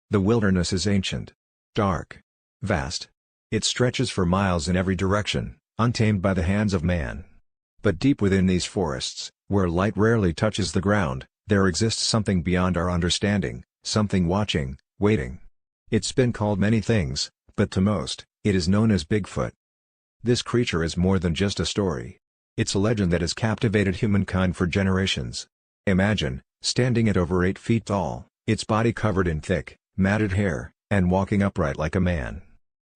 The wilderness is ancient, dark, vast. It stretches for miles in every direction, untamed by the hands of man. But deep within these forests, where light rarely touches the ground, there exists something beyond our understanding, something watching, waiting. It's been called many things, but to most, it is known as Bigfoot. This creature is more than just a story. It's a legend that has captivated humankind for generations. Imagine, standing at over 8 feet tall, its body covered in thick, matted hair, and walking upright like a man.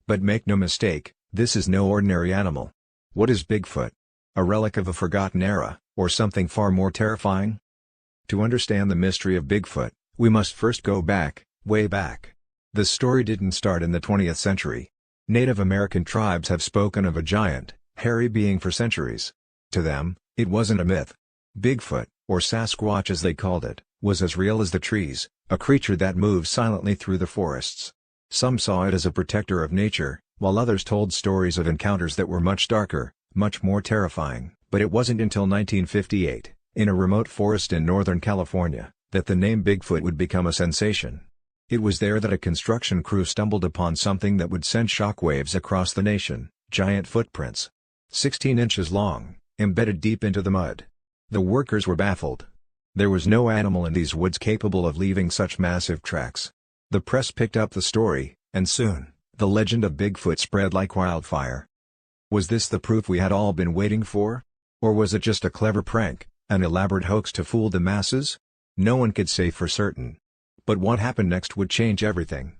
But make no mistake, this is no ordinary animal. What is Bigfoot? A relic of a forgotten era, or something far more terrifying? To understand the mystery of Bigfoot, we must first go back, way back. The story didn't start in the 20th century. Native American tribes have spoken of a giant, hairy being for centuries. To them, it wasn't a myth. Bigfoot, or Sasquatch as they called it, was as real as the trees, a creature that moved silently through the forests. Some saw it as a protector of nature, while others told stories of encounters that were much darker, much more terrifying. But it wasn't until 1958, in a remote forest in Northern California, that the name Bigfoot would become a sensation. It was there that a construction crew stumbled upon something that would send shockwaves across the nation: giant footprints. 16 inches long, embedded deep into the mud. The workers were baffled. There was no animal in these woods capable of leaving such massive tracks. The press picked up the story, and soon, the legend of Bigfoot spread like wildfire. Was this the proof we had all been waiting for? Or was it just a clever prank, an elaborate hoax to fool the masses? No one could say for certain. But what happened next would change everything.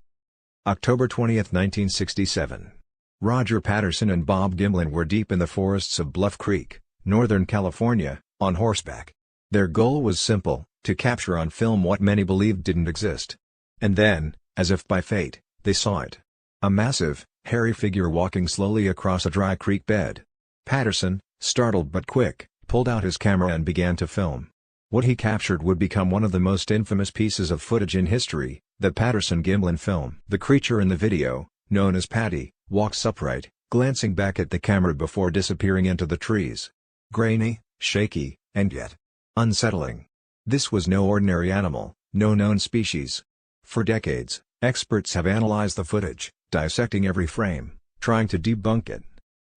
October 20, 1967. Roger Patterson and Bob Gimlin were deep in the forests of Bluff Creek, Northern California, on horseback. Their goal was simple: to capture on film what many believed didn't exist. And then, as if by fate, they saw it. A massive, hairy figure walking slowly across a dry creek bed. Patterson, startled but quick, pulled out his camera and began to film. What he captured would become one of the most infamous pieces of footage in history, the Patterson-Gimlin film. The creature in the video, known as Patty, walks upright, glancing back at the camera before disappearing into the trees. Grainy, shaky, and yet unsettling. This was no ordinary animal, no known species. For decades, experts have analyzed the footage, dissecting every frame, trying to debunk it.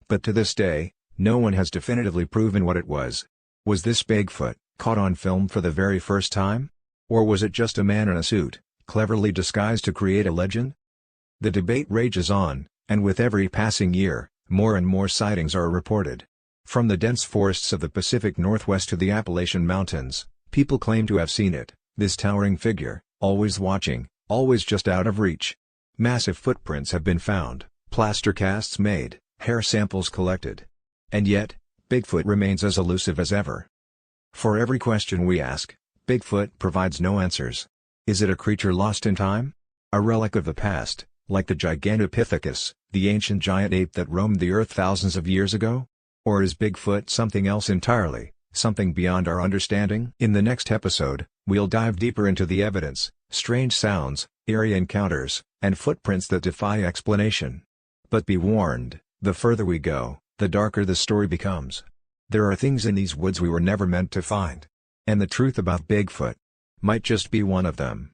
But to this day, no one has definitively proven what it was. Was this Bigfoot, caught on film for the very first time? Or was it just a man in a suit, cleverly disguised to create a legend? The debate rages on, and with every passing year, more and more sightings are reported. From the dense forests of the Pacific Northwest to the Appalachian Mountains, people claim to have seen it, this towering figure, always watching, always just out of reach. Massive footprints have been found, plaster casts made, hair samples collected. And yet, Bigfoot remains as elusive as ever. For every question we ask, Bigfoot provides no answers. Is it a creature lost in time? A relic of the past, like the Gigantopithecus, the ancient giant ape that roamed the earth thousands of years ago? Or is Bigfoot something else entirely, something beyond our understanding? In the next episode, we'll dive deeper into the evidence, strange sounds, eerie encounters, and footprints that defy explanation. But be warned, the further we go, the darker the story becomes. There are things in these woods we were never meant to find. And the truth about Bigfoot might just be one of them.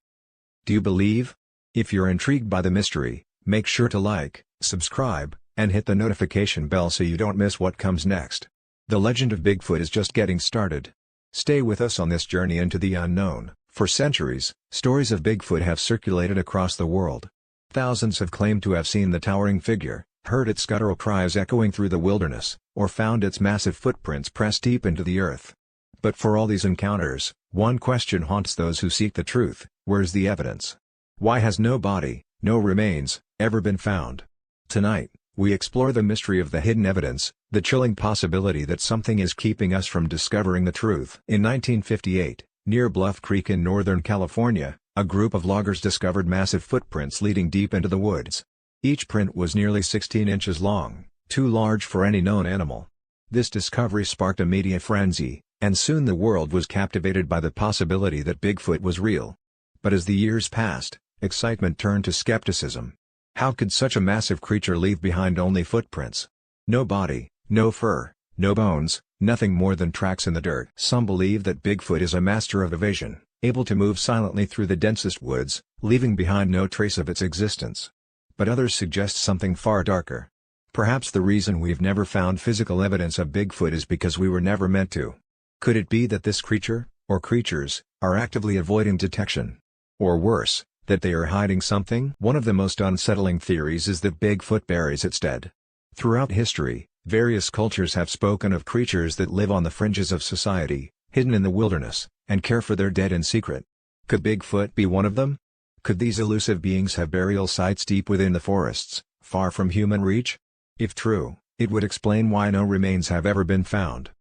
Do you believe? If you're intrigued by the mystery, make sure to like, subscribe, and hit the notification bell so you don't miss what comes next. The legend of Bigfoot is just getting started. Stay with us on this journey into the unknown. For centuries, stories of Bigfoot have circulated across the world. Thousands have claimed to have seen the towering figure, heard its guttural cries echoing through the wilderness, or found its massive footprints pressed deep into the earth. But for all these encounters, one question haunts those who seek the truth: where's the evidence? Why has no body, no remains, ever been found? Tonight, we explore the mystery of the hidden evidence, the chilling possibility that something is keeping us from discovering the truth. In 1958, near Bluff Creek in Northern California, a group of loggers discovered massive footprints leading deep into the woods. Each print was nearly 16 inches long, too large for any known animal. This discovery sparked a media frenzy, and soon the world was captivated by the possibility that Bigfoot was real. But as the years passed, excitement turned to skepticism. How could such a massive creature leave behind only footprints? No body, no fur, no bones, nothing more than tracks in the dirt. Some believe that Bigfoot is a master of evasion, able to move silently through the densest woods, leaving behind no trace of its existence. But others suggest something far darker. Perhaps the reason we've never found physical evidence of Bigfoot is because we were never meant to. Could it be that this creature, or creatures, are actively avoiding detection? Or worse, that they are hiding something? One of the most unsettling theories is that Bigfoot buries its dead. Throughout history, various cultures have spoken of creatures that live on the fringes of society, hidden in the wilderness, and care for their dead in secret. Could Bigfoot be one of them? Could these elusive beings have burial sites deep within the forests, far from human reach? If true, it would explain why no remains have ever been found.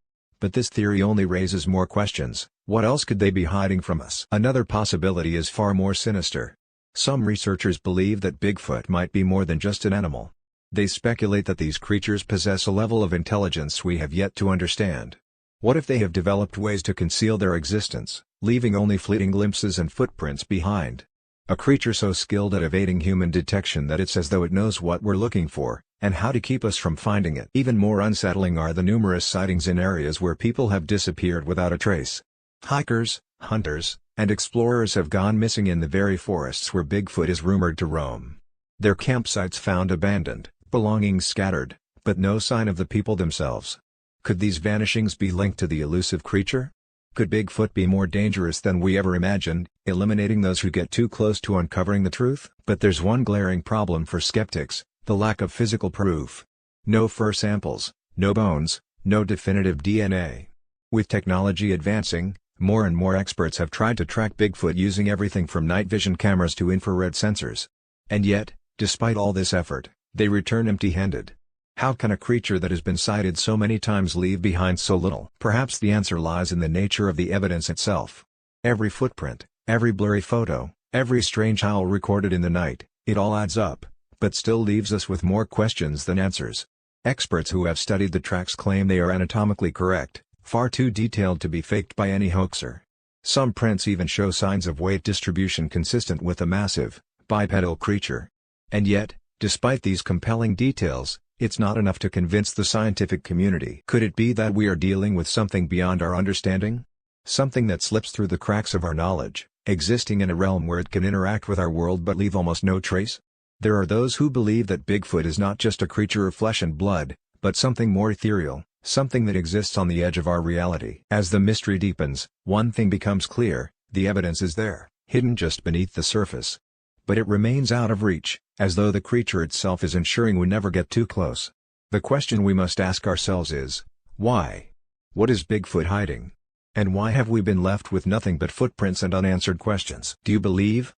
But this theory only raises more questions. What else could they be hiding from us? Another possibility is far more sinister. Some researchers believe that Bigfoot might be more than just an animal. They speculate that these creatures possess a level of intelligence we have yet to understand. What if they have developed ways to conceal their existence, leaving only fleeting glimpses and footprints behind? A creature so skilled at evading human detection that it's as though it knows what we're looking for, and how to keep us from finding it. Even more unsettling are the numerous sightings in areas where people have disappeared without a trace. Hikers, hunters, and explorers have gone missing in the very forests where Bigfoot is rumored to roam. Their campsites found abandoned, belongings scattered, but no sign of the people themselves. Could these vanishings be linked to the elusive creature? Could Bigfoot be more dangerous than we ever imagined, eliminating those who get too close to uncovering the truth? But there's one glaring problem for skeptics: the lack of physical proof. No fur samples, no bones, no definitive DNA. With technology advancing, more and more experts have tried to track Bigfoot using everything from night vision cameras to infrared sensors. And yet, despite all this effort, they return empty-handed. How can a creature that has been sighted so many times leave behind so little? Perhaps the answer lies in the nature of the evidence itself. Every footprint, every blurry photo, every strange howl recorded in the night, it all adds up, but still leaves us with more questions than answers. Experts who have studied the tracks claim they are anatomically correct, far too detailed to be faked by any hoaxer. Some prints even show signs of weight distribution consistent with a massive, bipedal creature. And yet, despite these compelling details, it's not enough to convince the scientific community. Could it be that we are dealing with something beyond our understanding? Something that slips through the cracks of our knowledge, existing in a realm where it can interact with our world but leave almost no trace? There are those who believe that Bigfoot is not just a creature of flesh and blood, but something more ethereal, something that exists on the edge of our reality. As the mystery deepens, one thing becomes clear: the evidence is there, hidden just beneath the surface. But it remains out of reach, as though the creature itself is ensuring we never get too close. The question we must ask ourselves is, why? What is Bigfoot hiding? And why have we been left with nothing but footprints and unanswered questions? Do you believe?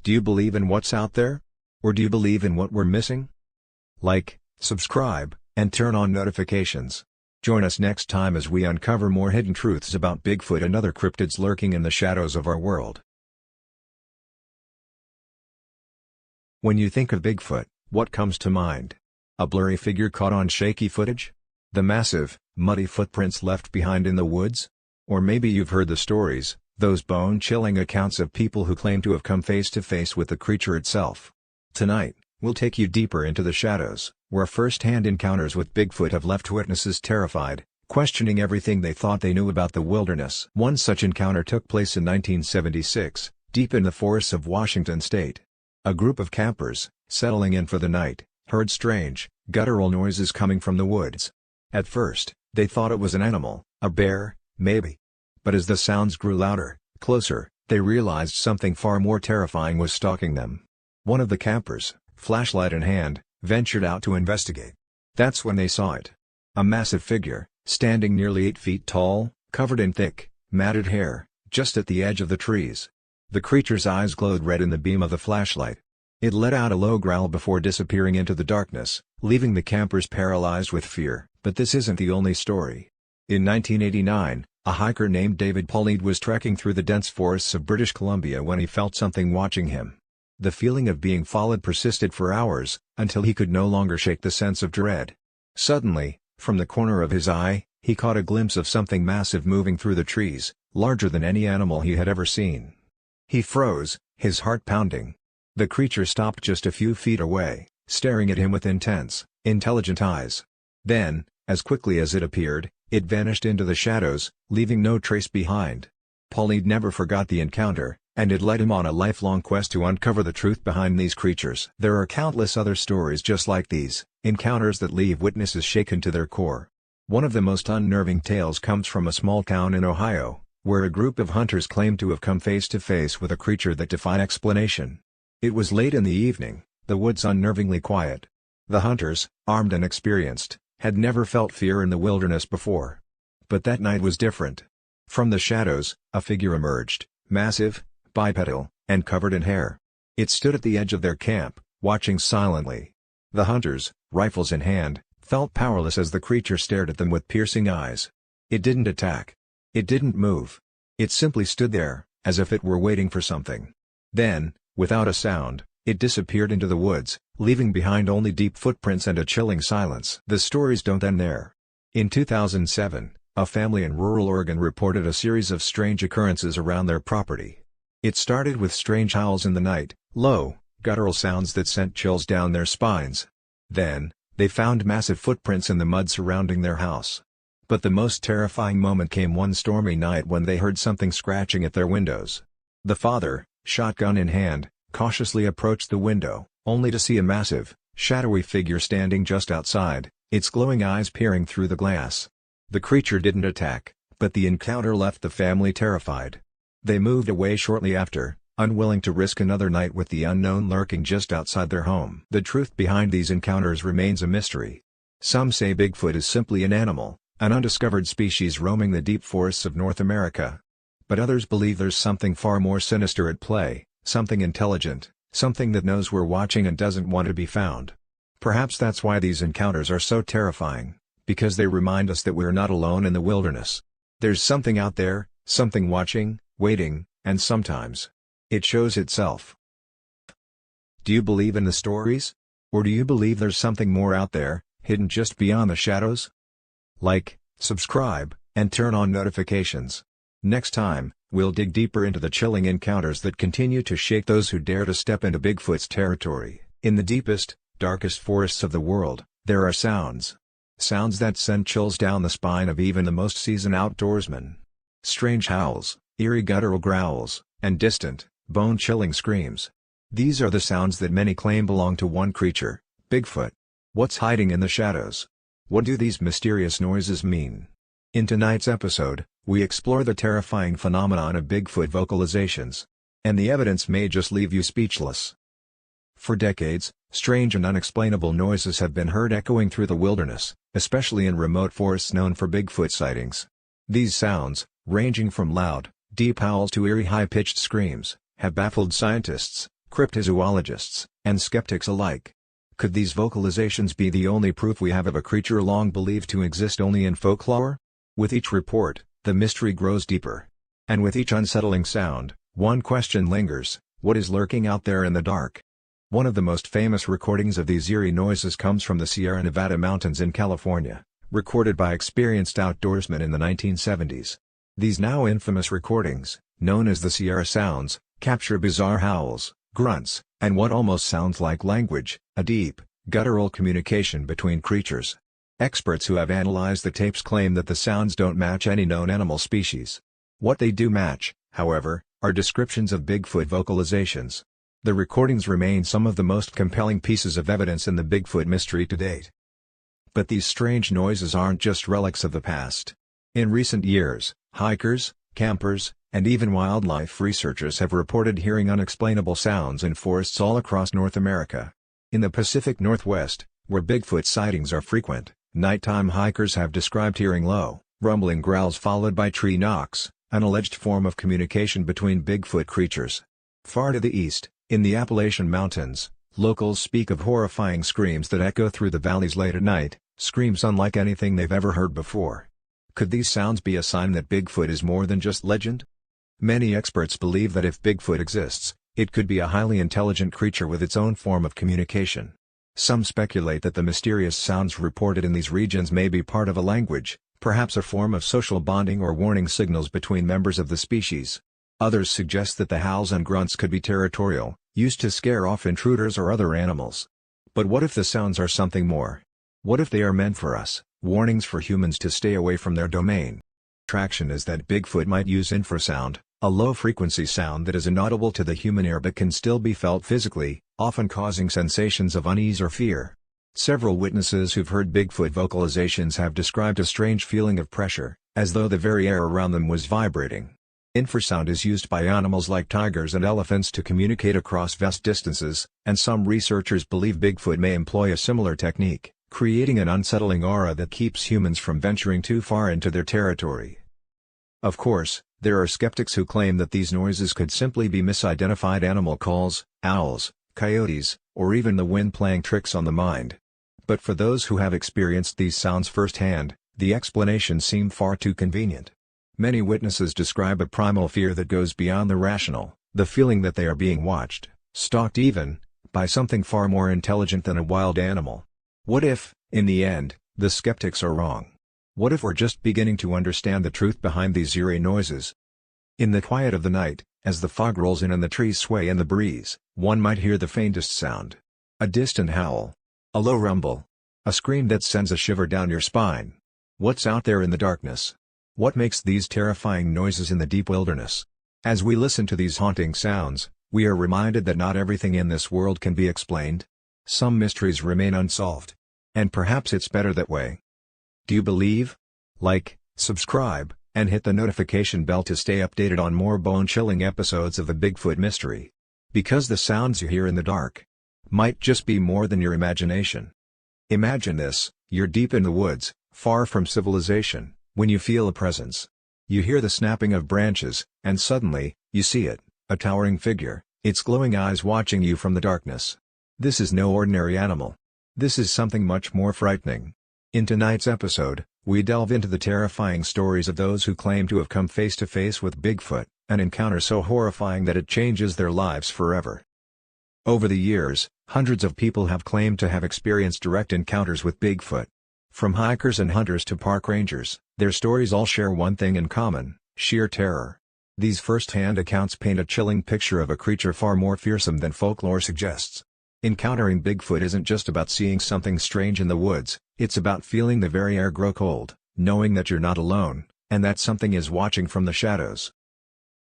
Do you believe in what's out there? Or do you believe in what we're missing? Like, subscribe, and turn on notifications. Join us next time as we uncover more hidden truths about Bigfoot and other cryptids lurking in the shadows of our world. When you think of Bigfoot, what comes to mind? A blurry figure caught on shaky footage? The massive, muddy footprints left behind in the woods? Or maybe you've heard the stories, those bone-chilling accounts of people who claim to have come face to face with the creature itself. Tonight, we'll take you deeper into the shadows, where first-hand encounters with Bigfoot have left witnesses terrified, questioning everything they thought they knew about the wilderness. One such encounter took place in 1976, deep in the forests of Washington state. A group of campers, settling in for the night, heard strange, guttural noises coming from the woods. At first, they thought it was an animal, a bear, maybe. But as the sounds grew louder, closer, they realized something far more terrifying was stalking them. One of the campers, flashlight in hand, ventured out to investigate. That's when they saw it. A massive figure, standing nearly 8 feet tall, covered in thick, matted hair, just at the edge of the trees. The creature's eyes glowed red in the beam of the flashlight. It let out a low growl before disappearing into the darkness, leaving the campers paralyzed with fear. But this isn't the only story. In 1989, a hiker named David Paulied was trekking through the dense forests of British Columbia when he felt something watching him. The feeling of being followed persisted for hours, until he could no longer shake the sense of dread. Suddenly, from the corner of his eye, he caught a glimpse of something massive moving through the trees, larger than any animal he had ever seen. He froze, his heart pounding. The creature stopped just a few feet away, staring at him with intense, intelligent eyes. Then, as quickly as it appeared, it vanished into the shadows, leaving no trace behind. Paulie never forgot the encounter, and it led him on a lifelong quest to uncover the truth behind these creatures. There are countless other stories just like these, encounters that leave witnesses shaken to their core. One of the most unnerving tales comes from a small town in Ohio, where a group of hunters claimed to have come face to face with a creature that defied explanation. It was late in the evening, the woods unnervingly quiet. The hunters, armed and experienced, had never felt fear in the wilderness before. But that night was different. From the shadows, a figure emerged, massive, bipedal, and covered in hair. It stood at the edge of their camp, watching silently. The hunters, rifles in hand, felt powerless as the creature stared at them with piercing eyes. It didn't attack. It didn't move. It simply stood there, as if it were waiting for something. Then, without a sound, it disappeared into the woods, leaving behind only deep footprints and a chilling silence. The stories don't end there. In 2007, a family in rural Oregon reported a series of strange occurrences around their property. It started with strange howls in the night, low, guttural sounds that sent chills down their spines. Then, they found massive footprints in the mud surrounding their house. But the most terrifying moment came one stormy night when they heard something scratching at their windows. The father, shotgun in hand, cautiously approached the window, only to see a massive, shadowy figure standing just outside, its glowing eyes peering through the glass. The creature didn't attack, but the encounter left the family terrified. They moved away shortly after, unwilling to risk another night with the unknown lurking just outside their home. The truth behind these encounters remains a mystery. Some say Bigfoot is simply an animal, an undiscovered species roaming the deep forests of North America. But others believe there's something far more sinister at play, something intelligent, something that knows we're watching and doesn't want to be found. Perhaps that's why these encounters are so terrifying, because they remind us that we're not alone in the wilderness. There's something out there, something watching, waiting, and sometimes it shows itself. Do you believe in the stories? Or do you believe there's something more out there, hidden just beyond the shadows? Like, subscribe, and turn on notifications. Next time, we'll dig deeper into the chilling encounters that continue to shake those who dare to step into Bigfoot's territory. In the deepest, darkest forests of the world, there are sounds. Sounds that send chills down the spine of even the most seasoned outdoorsman. Strange howls, eerie guttural growls, and distant, bone-chilling screams. These are the sounds that many claim belong to one creature, Bigfoot. What's hiding in the shadows? What do these mysterious noises mean? In tonight's episode, we explore the terrifying phenomenon of Bigfoot vocalizations. And the evidence may just leave you speechless. For decades, strange and unexplainable noises have been heard echoing through the wilderness, especially in remote forests known for Bigfoot sightings. These sounds, ranging from loud, deep howls to eerie high-pitched screams, have baffled scientists, cryptozoologists, and skeptics alike. Could these vocalizations be the only proof we have of a creature long believed to exist only in folklore? With each report, the mystery grows deeper. And with each unsettling sound, one question lingers: what is lurking out there in the dark? One of the most famous recordings of these eerie noises comes from the Sierra Nevada mountains in California, recorded by experienced outdoorsmen in the 1970s. These now infamous recordings, known as the Sierra Sounds, capture bizarre howls, grunts, and what almost sounds like language, a deep, guttural communication between creatures. Experts who have analyzed the tapes claim that the sounds don't match any known animal species. What they do match, however, are descriptions of Bigfoot vocalizations. The recordings remain some of the most compelling pieces of evidence in the Bigfoot mystery to date. But these strange noises aren't just relics of the past. In recent years, hikers, campers, and even wildlife researchers have reported hearing unexplainable sounds in forests all across North America. In the Pacific Northwest, where Bigfoot sightings are frequent, nighttime hikers have described hearing low, rumbling growls followed by tree knocks, an alleged form of communication between Bigfoot creatures. Far to the east, in the Appalachian Mountains, locals speak of horrifying screams that echo through the valleys late at night, screams unlike anything they've ever heard before. Could these sounds be a sign that Bigfoot is more than just legend? Many experts believe that if Bigfoot exists, it could be a highly intelligent creature with its own form of communication. Some speculate that the mysterious sounds reported in these regions may be part of a language, perhaps a form of social bonding or warning signals between members of the species. Others suggest that the howls and grunts could be territorial, used to scare off intruders or other animals. But what if the sounds are something more? What if they are meant for us, warnings for humans to stay away from their domain? Traction is that Bigfoot might use infrasound, a low-frequency sound that is inaudible to the human ear but can still be felt physically, often causing sensations of unease or fear. Several witnesses who've heard Bigfoot vocalizations have described a strange feeling of pressure, as though the very air around them was vibrating. Infrasound is used by animals like tigers and elephants to communicate across vast distances, and some researchers believe Bigfoot may employ a similar technique, creating an unsettling aura that keeps humans from venturing too far into their territory. Of course, there are skeptics who claim that these noises could simply be misidentified animal calls, owls, coyotes, or even the wind playing tricks on the mind. But for those who have experienced these sounds firsthand, the explanations seem far too convenient. Many witnesses describe a primal fear that goes beyond the rational, the feeling that they are being watched, stalked even, by something far more intelligent than a wild animal. What if, in the end, the skeptics are wrong? What if we're just beginning to understand the truth behind these eerie noises? In the quiet of the night, as the fog rolls in and the trees sway in the breeze, one might hear the faintest sound. A distant howl. A low rumble. A scream that sends a shiver down your spine. What's out there in the darkness? What makes these terrifying noises in the deep wilderness? As we listen to these haunting sounds, we are reminded that not everything in this world can be explained. Some mysteries remain unsolved. And perhaps it's better that way. Do you believe? Like, subscribe, and hit the notification bell to stay updated on more bone-chilling episodes of the Bigfoot mystery. Because the sounds you hear in the dark might just be more than your imagination. Imagine this: you're deep in the woods, far from civilization, when you feel a presence. You hear the snapping of branches, and suddenly, you see it, a towering figure, its glowing eyes watching you from the darkness. This is no ordinary animal. This is something much more frightening. In tonight's episode, we delve into the terrifying stories of those who claim to have come face to face with Bigfoot, an encounter so horrifying that it changes their lives forever. Over the years, hundreds of people have claimed to have experienced direct encounters with Bigfoot. From hikers and hunters to park rangers, their stories all share one thing in common: sheer terror. These first-hand accounts paint a chilling picture of a creature far more fearsome than folklore suggests. Encountering Bigfoot isn't just about seeing something strange in the woods, it's about feeling the very air grow cold, knowing that you're not alone, and that something is watching from the shadows.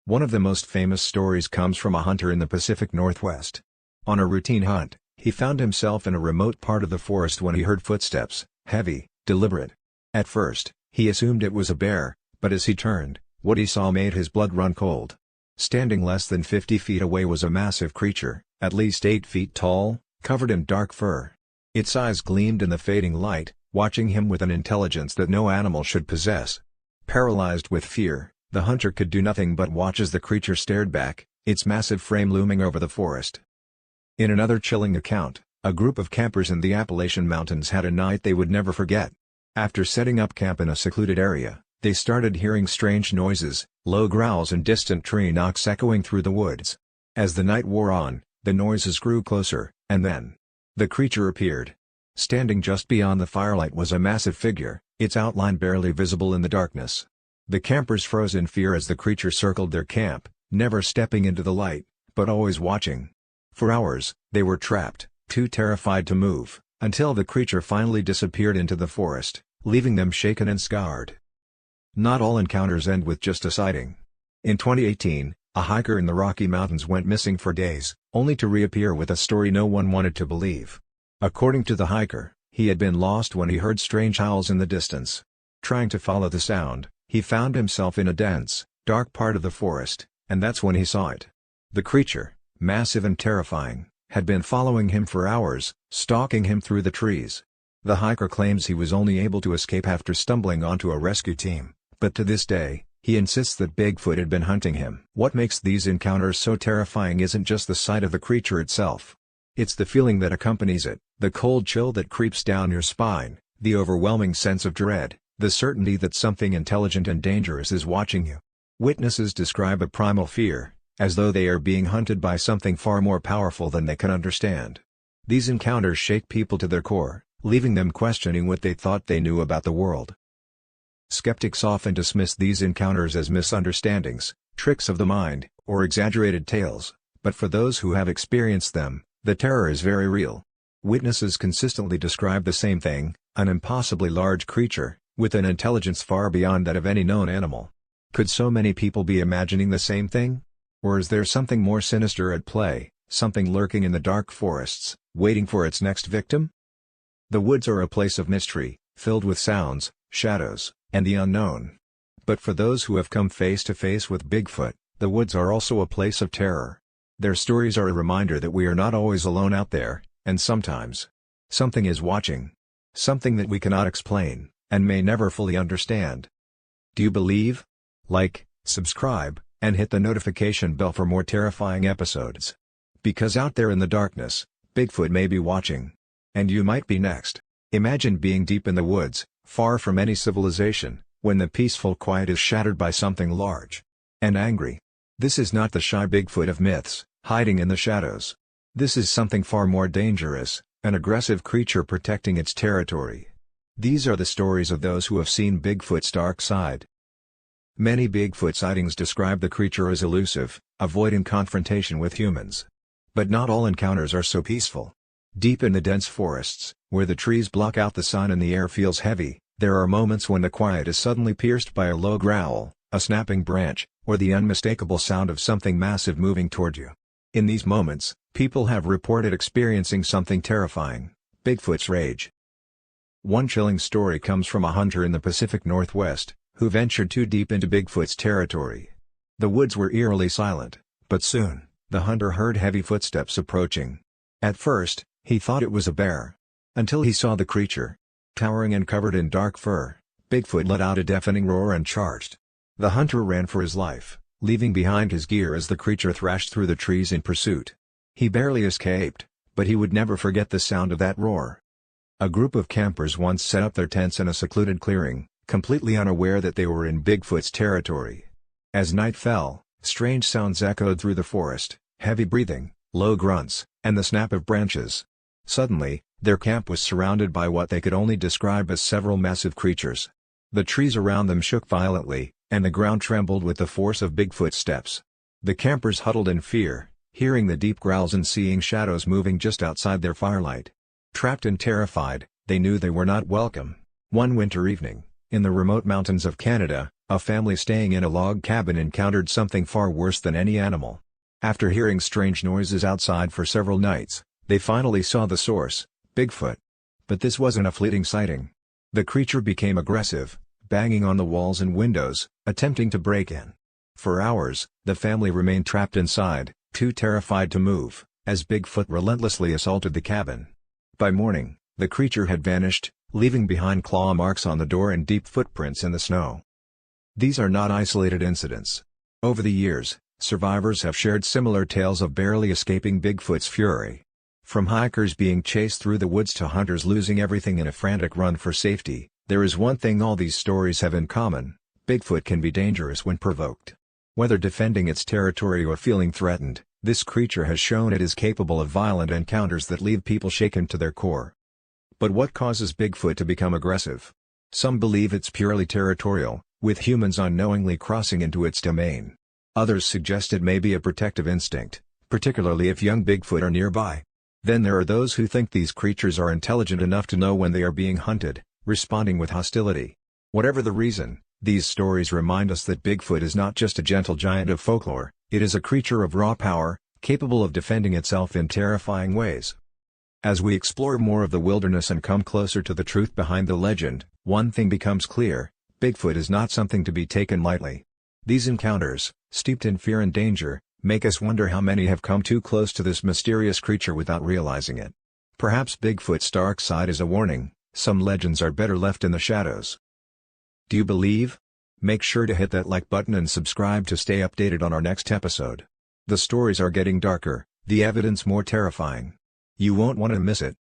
One of the most famous stories comes from a hunter in the Pacific Northwest. On a routine hunt, he found himself in a remote part of the forest when he heard footsteps, heavy, deliberate. At first, he assumed it was a bear, but as he turned, what he saw made his blood run cold. Standing less than 50 feet away was a massive creature, at least 8 feet tall, covered in dark fur. Its eyes gleamed in the fading light, watching him with an intelligence that no animal should possess. Paralyzed with fear, the hunter could do nothing but watch as the creature stared back, its massive frame looming over the forest. In another chilling account, a group of campers in the Appalachian Mountains had a night they would never forget. After setting up camp in a secluded area, they started hearing strange noises, low growls and distant tree knocks echoing through the woods. As the night wore on, the noises grew closer, and then the creature appeared. Standing just beyond the firelight was a massive figure, its outline barely visible in the darkness. The campers froze in fear as the creature circled their camp, never stepping into the light, but always watching. For hours, they were trapped, too terrified to move, until the creature finally disappeared into the forest, leaving them shaken and scarred. Not all encounters end with just a sighting. In 2018, a hiker in the Rocky Mountains went missing for days, only to reappear with a story no one wanted to believe. According to the hiker, he had been lost when he heard strange howls in the distance. Trying to follow the sound, he found himself in a dense, dark part of the forest, and that's when he saw it. The creature, massive and terrifying, had been following him for hours, stalking him through the trees. The hiker claims he was only able to escape after stumbling onto a rescue team, but to this day, he insists that Bigfoot had been hunting him. What makes these encounters so terrifying isn't just the sight of the creature itself. It's the feeling that accompanies it, the cold chill that creeps down your spine, the overwhelming sense of dread, the certainty that something intelligent and dangerous is watching you. Witnesses describe a primal fear, as though they are being hunted by something far more powerful than they can understand. These encounters shake people to their core, leaving them questioning what they thought they knew about the world. Skeptics often dismiss these encounters as misunderstandings, tricks of the mind, or exaggerated tales, but for those who have experienced them, the terror is very real. Witnesses consistently describe the same thing: an impossibly large creature, with an intelligence far beyond that of any known animal. Could so many people be imagining the same thing? Or is there something more sinister at play, something lurking in the dark forests, waiting for its next victim? The woods are a place of mystery, filled with sounds, shadows, and the unknown. But for those who have come face to face with Bigfoot, the woods are also a place of terror. Their stories are a reminder that we are not always alone out there, and sometimes, something is watching. Something that we cannot explain, and may never fully understand. Do you believe? Like, subscribe, and hit the notification bell for more terrifying episodes. Because out there in the darkness, Bigfoot may be watching. And you might be next. Imagine being deep in the woods, far from any civilization, when the peaceful quiet is shattered by something large and angry. This is not the shy Bigfoot of myths, hiding in the shadows. This is something far more dangerous, an aggressive creature protecting its territory. These are the stories of those who have seen Bigfoot's dark side. Many Bigfoot sightings describe the creature as elusive, avoiding confrontation with humans. But not all encounters are so peaceful. Deep in the dense forests, where the trees block out the sun and the air feels heavy, there are moments when the quiet is suddenly pierced by a low growl, a snapping branch, or the unmistakable sound of something massive moving toward you. In these moments, people have reported experiencing something terrifying, Bigfoot's rage. One chilling story comes from a hunter in the Pacific Northwest, who ventured too deep into Bigfoot's territory. The woods were eerily silent, but soon, the hunter heard heavy footsteps approaching. At first, he thought it was a bear. Until he saw the creature. Towering and covered in dark fur, Bigfoot let out a deafening roar and charged. The hunter ran for his life, leaving behind his gear as the creature thrashed through the trees in pursuit. He barely escaped, but he would never forget the sound of that roar. A group of campers once set up their tents in a secluded clearing, completely unaware that they were in Bigfoot's territory. As night fell, strange sounds echoed through the forest, heavy breathing, low grunts, and the snap of branches. Suddenly, their camp was surrounded by what they could only describe as several massive creatures. The trees around them shook violently, and the ground trembled with the force of Bigfoot's steps. The campers huddled in fear, hearing the deep growls and seeing shadows moving just outside their firelight. Trapped and terrified, they knew they were not welcome. One winter evening, in the remote mountains of Canada, a family staying in a log cabin encountered something far worse than any animal. After hearing strange noises outside for several nights, they finally saw the source, Bigfoot. But this wasn't a fleeting sighting. The creature became aggressive, banging on the walls and windows, attempting to break in. For hours, the family remained trapped inside, too terrified to move, as Bigfoot relentlessly assaulted the cabin. By morning, the creature had vanished, leaving behind claw marks on the door and deep footprints in the snow. These are not isolated incidents. Over the years, survivors have shared similar tales of barely escaping Bigfoot's fury. From hikers being chased through the woods to hunters losing everything in a frantic run for safety, there is one thing all these stories have in common: Bigfoot can be dangerous when provoked. Whether defending its territory or feeling threatened, this creature has shown it is capable of violent encounters that leave people shaken to their core. But what causes Bigfoot to become aggressive? Some believe it's purely territorial, with humans unknowingly crossing into its domain. Others suggest it may be a protective instinct, particularly if young Bigfoot are nearby. Then there are those who think these creatures are intelligent enough to know when they are being hunted, responding with hostility. Whatever the reason, these stories remind us that Bigfoot is not just a gentle giant of folklore, it is a creature of raw power, capable of defending itself in terrifying ways. As we explore more of the wilderness and come closer to the truth behind the legend, one thing becomes clear: Bigfoot is not something to be taken lightly. These encounters, steeped in fear and danger, make us wonder how many have come too close to this mysterious creature without realizing it. Perhaps Bigfoot's dark side is a warning: some legends are better left in the shadows. Do you believe? Make sure to hit that like button and subscribe to stay updated on our next episode. The stories are getting darker, the evidence more terrifying. You won't want to miss it.